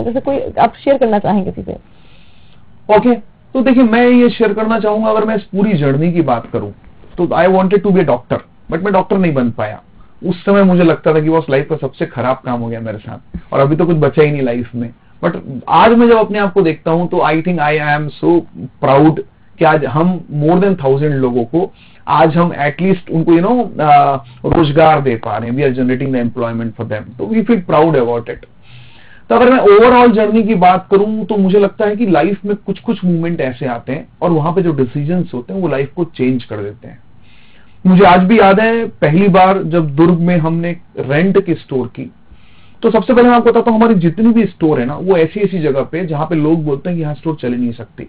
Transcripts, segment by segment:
जैसे कोई आप शेयर करना चाहें किसी से? ओके, तो देखिए मैं ये शेयर करना चाहूंगा, अगर मैं इस पूरी जर्नी की बात करूं तो I wanted to be a doctor, but मैं डॉक्टर नहीं बन पाया। उस समय मुझे लगता था कि बस लाइफ का सबसे खराब काम हो गया मेरे साथ, और अभी तो कुछ बचा ही नहीं लाइफ में। बट आज मैं जब अपने आप को देखता हूं तो I think I am so proud कि आज हम मोर देन 1000 लोगों को आज हम एटलीस्ट उनको रोजगार दे पा रहे हैं। We are generating the employment for them, तो we feel proud about it. तो अगर मैं ओवरऑल जर्नी की बात करूं तो मुझे लगता है कि लाइफ में कुछ कुछ मूवमेंट ऐसे आते हैं और वहां पे जो डिसीजंस होते हैं वो लाइफ को चेंज कर देते हैं। मुझे आज भी याद है पहली बार जब दुर्ग में हमने रेंट की स्टोर की, तो सबसे पहले मैं आपको बताता हूं हमारी जितनी भी स्टोर है ना वो ऐसी ऐसी जगह पे जहां पे लोग बोलते हैं कि यहाँ स्टोर चल ही नहीं सकती।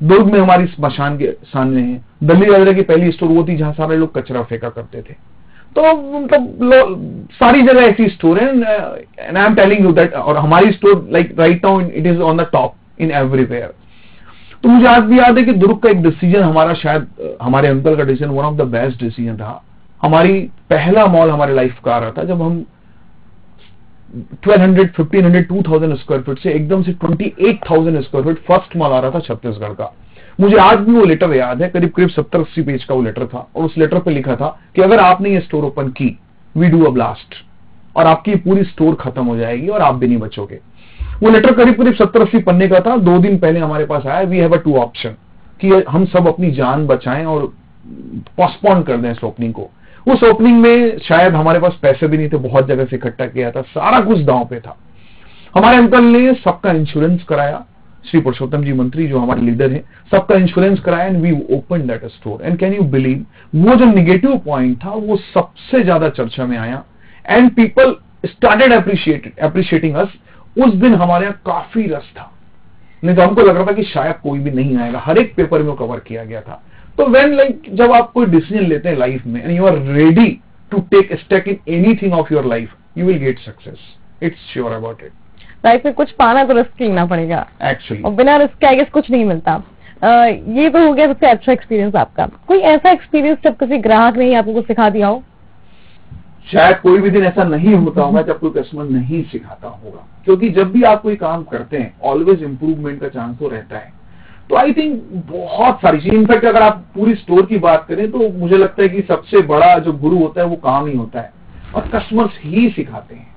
दुर्ग में हमारी स्मशान के सामने है, दिल्ली वगैरह की पहली स्टोर वो थी जहां सारे लोग कचरा फेंका करते थे। तो मतलब सारी जगह ऐसी स्टोर है, and I am telling you that, और हमारी store like right now it is on the top in everywhere. तो मुझे आज भी याद है कि दुर्ग का एक डिसीजन हमारा, शायद हमारे अंकल का decision one of the best decision था। हमारी पहला मॉल हमारे लाइफ का आ रहा था जब हम 1200, 1500, 2000 स्क्वायर फीट से एकदम से 28,000 स्क्वायर फीट फर्स्ट मॉल आ रहा था छत्तीसगढ़ का। मुझे आज भी वो लेटर याद है, करीब करीब 70-80 पेज का वो लेटर था, और उस लेटर पे लिखा था कि अगर आपने ये स्टोर ओपन की, वी डू अ ब्लास्ट, और आपकी पूरी स्टोर खत्म हो जाएगी और आप भी नहीं बचोगे। वो लेटर करीब करीब 70-80 पन्ने का था। 2 दिन पहले हमारे पास आया, वी हैव अ 2 ऑप्शन कि हम सब अपनी जान बचाएं और पोस्टपोन कर दें इस ओपनिंग को। उस ओपनिंग में शायद हमारे पास पैसे भी नहीं थे, बहुत जगह से इकट्ठा किया था, सारा कुछ दांव पे था। हमारे अंकल ने सबका इंश्योरेंस कराया, श्री पुरुषोत्तम जी मंत्री जो हमारे लीडर हैं, सबका इंश्योरेंस कराया, and we open that store. And can you believe, वो जो निगेटिव पॉइंट था वो सबसे ज्यादा चर्चा में आया, एंड पीपल स्टार्टेड अप्रिशिएटिंग अस। उस दिन हमारे यहाँ काफी रस था, नहीं तो हमको लग रहा था कि शायद कोई भी नहीं आएगा, हर एक पेपर में कवर किया गया था। तो व्हेन जब आप कोई डिसीजन लेते हैं लाइफ में and you are ready to take step in anything of your life, you will get success, it's sure about it. Life में कुछ पाना तो रिस्क लेना पड़ेगा एक्चुअली, और बिना रिस्क के आई गेस कुछ नहीं मिलता। ये तो हो गया सबसे अच्छा एक्सपीरियंस आपका। कोई ऐसा एक्सपीरियंस जब किसी ग्राहक ने आपको कुछ सिखा दिया हो? शायद कोई भी दिन ऐसा नहीं होता होगा जब कोई कस्टमर नहीं सिखाता होगा, क्योंकि जब भी आप कोई काम करते हैं ऑलवेज इंप्रूवमेंट का चांस तो रहता है। तो आई थिंक बहुत सारी चीज, इनफैक्ट अगर आप पूरी स्टोर की बात करें तो मुझे लगता है कि सबसे बड़ा जो गुरु होता है वो काम ही होता है, और कस्टमर्स ही सिखाते हैं।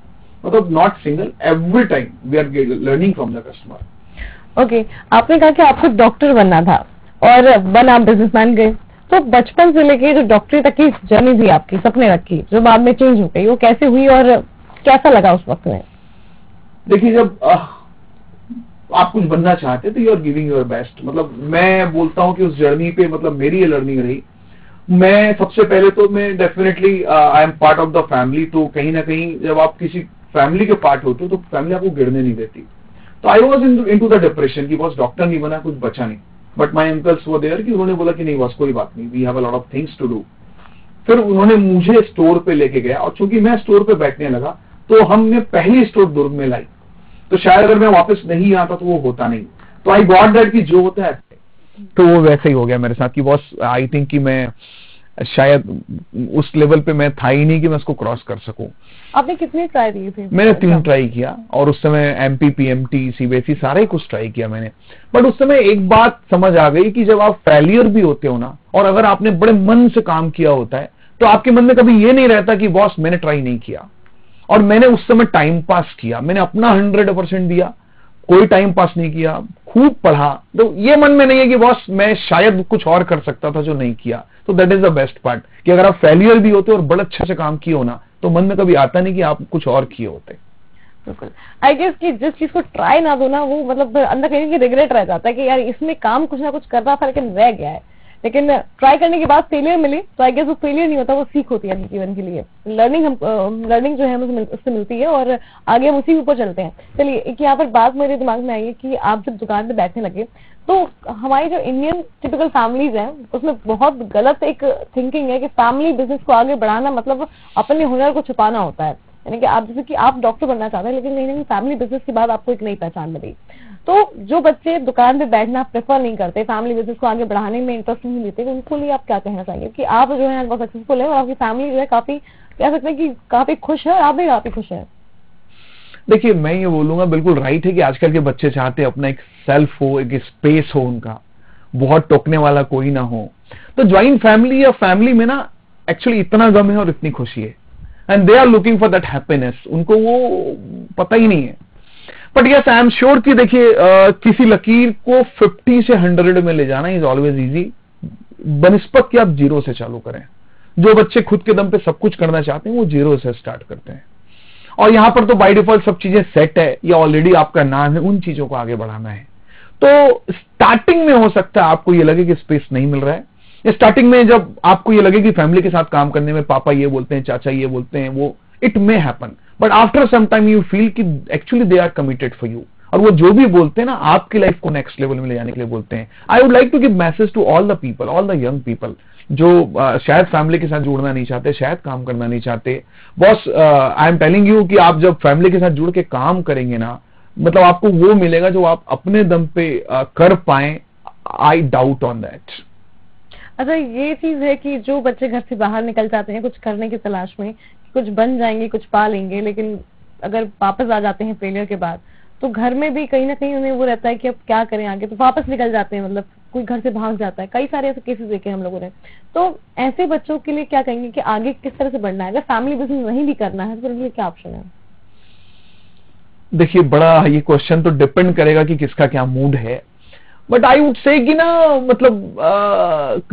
मतलब not single, every time we are learning from the customer. Okay, आपने कहा कि आपको डॉक्टर बनना था और आप बिजनेसमैन गए, तो बचपन से लेके जो डॉक्टरी तक की जर्नी थी आपकी, सपने तक की, जो बाद में चेंज हो गई, वो कैसे हुई और कैसा लगा उस वक्त में? देखिए, जब आप कुछ बनना चाहते तो you are giving your best. मतलब मैं बोलता हूं कि उस जर्नी पे मतलब मेरी ये लर्निंग रही। मैं सबसे पहले तो मैं definitely I am part of the family, तो कहीं ना कहीं जब आप किसी फैमिली के पार्ट होते हो तो फैमिली आपको गिरने नहीं देती। तो I was into the depression कि बॉस डॉक्टर नहीं बना, कुछ बचा नहीं। बट माई अंकल्स वो देयर कि उन्होंने बोला कि नहीं बॉस कोई बात नहीं, we have a lot of things to do. फिर उन्होंने मुझे स्टोर पे लेके गया, और चूंकि मैं स्टोर पे बैठने लगा तो हमने पहली स्टोर दुर्ग में लाई। तो शायद अगर मैं वापस नहीं आता तो वो होता नहीं। तो आई गॉट दैट कि जो होता है तो वो वैसे ही हो गया मेरे साथ कि बॉस आई थिंक कि मैं शायद उस लेवल पे मैं था ही नहीं कि मैं उसको क्रॉस कर सकूं। आपने कितनी ट्राई दी थी? मैंने 3 ट्राई किया, और उस समय एमपी, पीएमटी, सीबीएसई सारा ही कुछ ट्राई किया मैंने। बट उस समय एक बात समझ आ गई कि जब आप फेलियर भी होते हो ना, और अगर आपने बड़े मन से काम किया होता है तो आपके मन में कभी ये नहीं रहता कि बॉस मैंने ट्राई नहीं किया। और मैंने उस समय टाइम पास किया, मैंने अपना 100% दिया, कोई टाइम पास नहीं किया, खूब पढ़ा। तो ये मन में नहीं है कि बॉस मैं शायद कुछ और कर सकता था जो नहीं किया। तो that is the best part कि अगर आप फेलियर भी होते और बड़े अच्छे से काम किए हो ना, तो मन में कभी आता नहीं कि आप कुछ और किए होते। बिल्कुल, आई गेस कि जिस चीज को ट्राई ना दो ना, वो मतलब अंदर कहीं रिग्रेट रह जाता है कि यार इसमें काम कुछ ना कुछ कर रहा था लेकिन रह गया है। लेकिन ट्राई करने के बाद फेलियर मिली तो आई गेस वो फेलियर नहीं होता, वो सीख होती है जीवन के लिए। लर्निंग जो है हमें उससे मिलती है और आगे हम उसी के ऊपर चलते हैं। चलिए, एक यहाँ पर बात मेरे दिमाग में आई है कि आप जब दुकान पे बैठने लगे तो हमारी जो इंडियन टिपिकल फैमिलीज हैं उसमें बहुत गलत एक थिंकिंग है कि फैमिली बिजनेस को आगे बढ़ाना मतलब अपने हुनर को छुपाना होता है। यानी कि आप जैसे कि आप डॉक्टर बनना चाहते हैं लेकिन कहीं ना कहीं फैमिली बिजनेस के बाद आपको एक नई पहचान मिली। तो जो बच्चे दुकान पे बैठना प्रेफर नहीं करते, फैमिली बिजनेस को आगे बढ़ाने में इंटरेस्ट नहीं लेते, उनको लिए आप क्या कहना चाहेंगे कि आप जो है बहुत सक्सेसफुल है और आपकी फैमिली जो है काफी कह सकते हैं कि काफी खुश है, आप भी काफी खुश है? देखिए मैं ये बोलूंगा बिल्कुल राइट है कि आजकल के बच्चे चाहते हैं अपना एक सेल्फ हो, एक स्पेस हो उनका, बहुत टोकने वाला कोई ना हो। तो ज्वाइंट फैमिली या फैमिली में ना एक्चुअली इतना गम है और इतनी खुशी है, and they are looking for that happiness, उनको वो पता ही नहीं है। But yes I am sure कि देखिए किसी लकीर को 50 से 100 में ले जाना इज ऑलवेज इजी, बनिस्पत कि आप जीरो से चालू करें। जो बच्चे खुद के दम पे सब कुछ करना चाहते हैं वो जीरो से स्टार्ट करते हैं, और यहां पर तो बाय डिफॉल्ट सब चीजें सेट है या ऑलरेडी आपका नाम है, उन चीजों को आगे बढ़ाना है। तो स्टार्टिंग में हो सकता है आपको ये लगे कि स्पेस नहीं मिल रहा है, स्टार्टिंग में जब आपको ये लगे कि फैमिली के साथ काम करने में पापा ये बोलते हैं, चाचा ये बोलते हैं, वो it may happen, but after some time you feel कि actually they are committed for you, और वो जो भी बोलते हैं ना आपकी लाइफ को नेक्स्ट लेवल में ले जाने के लिए बोलते हैं। I would like to give message to all the people, all the young people जो शायद फैमिली के साथ जुड़ना नहीं चाहते, शायद काम करना नहीं चाहते। Boss I am telling you कि आप जब फैमिली के साथ जुड़ के काम करेंगे ना, मतलब आपको वो मिलेगा जो आप अपने दम पे कर पाए। I doubt on that. अच्छा, ये चीज है कि जो बच्चे घर से बाहर निकल जाते हैं कुछ करने की तलाश में, कुछ बन जाएंगे, कुछ पा लेंगे, लेकिन अगर वापस आ जाते हैं फेलियर के बाद, तो घर में भी कहीं ना कहीं उन्हें वो रहता है कि अब क्या करें आगे, तो वापस निकल जाते हैं, मतलब कोई घर से भाग जाता है। कई सारे ऐसे केसेस देखे हम लोगों ने। तो ऐसे बच्चों के लिए क्या कहेंगे कि आगे किस तरह से बढ़ना है? अगर फैमिली बिजनेस नहीं भी करना है तो उनके लिए क्या ऑप्शन है? देखिए बड़ा ये क्वेश्चन तो डिपेंड करेगा कि किसका क्या मूड है, बट आई वुड से कि ना मतलब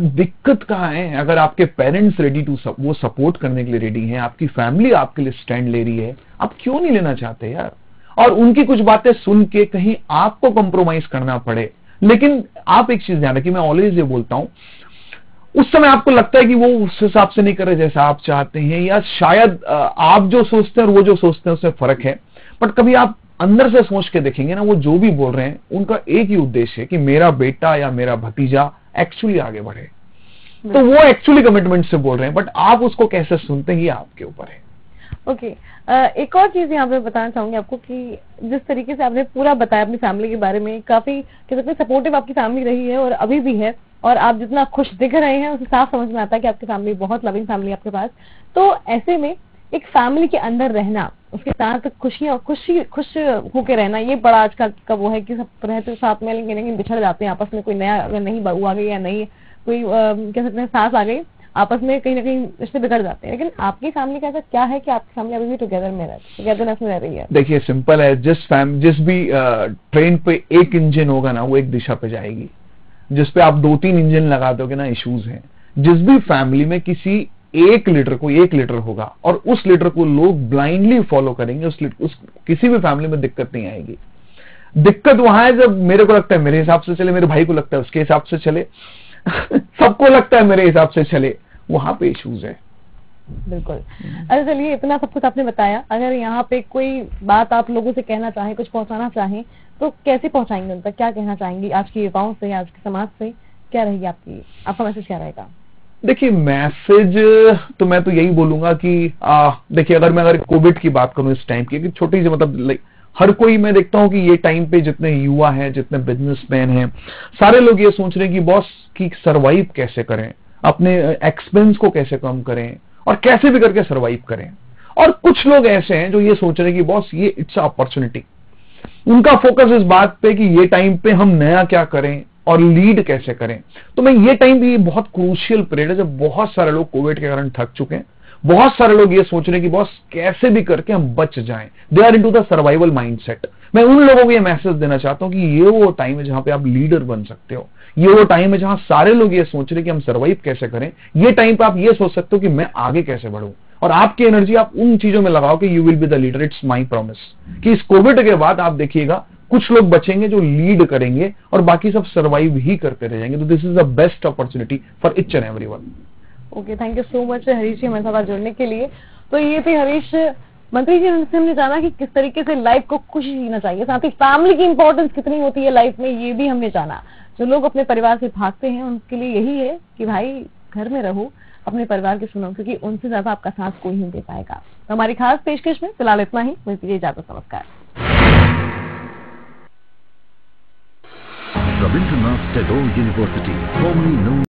दिक्कत कहाँ है। अगर आपके पेरेंट्स रेडी टू वो सपोर्ट करने के लिए रेडी हैं, आपकी फैमिली आपके लिए स्टैंड ले रही है, आप क्यों नहीं लेना चाहते यार? और उनकी कुछ बातें सुन के कहीं आपको कॉम्प्रोमाइज करना पड़े, लेकिन आप एक चीज ध्यान रखिए, मैं ऑलवेज ये बोलता हूं, उस समय आपको लगता है कि वो उस हिसाब से नहीं कर रहे जैसा आप चाहते हैं, या शायद आप जो सोचते हैं और वो जो सोचते हैं उसमें फर्क है, बट कभी आप अंदर से सोच के देखेंगे ना, वो जो भी बोल रहे हैं उनका एक ही उद्देश्य है कि मेरा बेटा या मेरा भतीजा एक्चुअली आगे बढ़े। तो वो एक्चुअली कमिटमेंट से बोल रहे हैं, बट आप उसको कैसे सुनते हैं ये आपके ऊपर है। ओके, एक और चीज यहाँ पे बताना चाहूंगी आपको कि जिस तरीके से आपने पूरा बताया अपनी फैमिली के बारे में, काफी कह सकते हैं सपोर्टिव आपकी फैमिली रही है और अभी भी है, और आप जितना खुश दिख रहे हैं उससे साफ समझ में आता है कि आपकी फैमिली बहुत लविंग फैमिली आपके पास। तो ऐसे में एक फैमिली के अंदर रहना, उसके साथ खुश होके रहना, ये बड़ा आजकल का वो है कि सब रहते साथ में लेकिन बिछड़ जाते हैं आपस में। कोई नया अगर नहीं बहू आ गई या नहीं कोई कह सकते हैं सास आ गई, आपस में कहीं ना कहीं रिश्ते बिगड़ जाते हैं। लेकिन आपकी फैमिली का ऐसा क्या है कि आपकी फैमिली अभी भी टुगेदरनेस में रह रही है? देखिए सिंपल है, जिस भी ट्रेन पे एक इंजन होगा ना वो एक दिशा पे जाएगी, जिस पे आप 2-3 इंजन लगा दोगे ना इश्यूज हैं। जिस भी फैमिली में किसी एक लीडर होगा और उस लीडर को लोग ब्लाइंडली फॉलो करेंगे, उस किसी भी फैमिली में दिक्कत नहीं आएगी। दिक्कत वहां है जब मेरे को लगता है मेरे हिसाब से चले, मेरे भाई को लगता है उसके हिसाब से चले, सबको लगता है मेरे हिसाब से चले, वहां पे इश्यूज है। बिल्कुल। अच्छा चलिए, इतना सब कुछ आपने बताया, अगर यहाँ पे कोई बात आप लोगों से कहना चाहें, कुछ पहुंचाना चाहें, तो कैसे पहुंचाएंगे उन तक? क्या कहना चाहेंगे आज के युवाओं से, आज के समाज से? क्या रहेगी आपका मैसेज क्या रहेगा? देखिए मैसेज तो मैं तो यही बोलूंगा कि देखिए अगर कोविड की बात करूं इस टाइम की, छोटी सी मतलब हर कोई, मैं देखता हूं कि ये टाइम पे जितने युवा हैं, जितने बिजनेसमैन हैं, सारे लोग ये सोच रहे हैं कि बॉस की सरवाइव कैसे करें, अपने एक्सपेंस को कैसे कम करें और कैसे भी करके सरवाइव करें। और कुछ लोग ऐसे हैं जो ये सोच रहे हैं कि बॉस ये इट्स अपॉर्चुनिटी। उनका फोकस इस बात पे कि ये टाइम पे हम नया क्या करें और लीड कैसे करें। तो मैं ये टाइम भी बहुत क्रूशियल पीरियड है जब बहुत सारे लोग कोविड के कारण थक चुके हैं। बहुत सारे लोग ये सोच रहे हैं कि बॉस कैसे भी करके हम बच जाएं, they are into the survival mindset. मैं उन लोगों को ये मैसेज देना चाहता हूं कि ये वो टाइम है जहां पे आप लीडर बन सकते हो। ये वो टाइम है जहां सारे लोग ये सोच रहे हैं कि हम सर्वाइव कैसे करें। ये टाइम पे आप ये सोच सकते हो कि मैं आगे कैसे बढ़ूं, और आपकी एनर्जी आप उन चीजों में लगाओ कि you will be the leader. It's my promise कि इस कोविड के बाद आप देखिएगा कुछ लोग बचेंगे जो लीड करेंगे और बाकी सब सर्वाइव ही करते रह जाएंगे। तो this is the best opportunity for each and everyone. Okay, thank you so much Harish ji हमारे साथ जुड़ने के लिए। तो ये थे हरीश मंत्री जी, उनसे हमने जाना कि किस तरीके से लाइफ को खुशी जीना चाहिए, साथ ही फैमिली की इंपॉर्टेंस कितनी होती है लाइफ में, ये भी हमने जाना। जो लोग अपने परिवार से भागते हैं उनके लिए यही है कि भाई घर में रहो, अपने परिवार की सुनो, क्योंकि उनसे ज्यादा आपका साथ कोई नहीं दे पाएगा। तो हमारी खास पेशकश में फिलहाल इतना ही, मुझे दीजिए इजाजत, नमस्कार। Rabindranath Tagore University, formerly known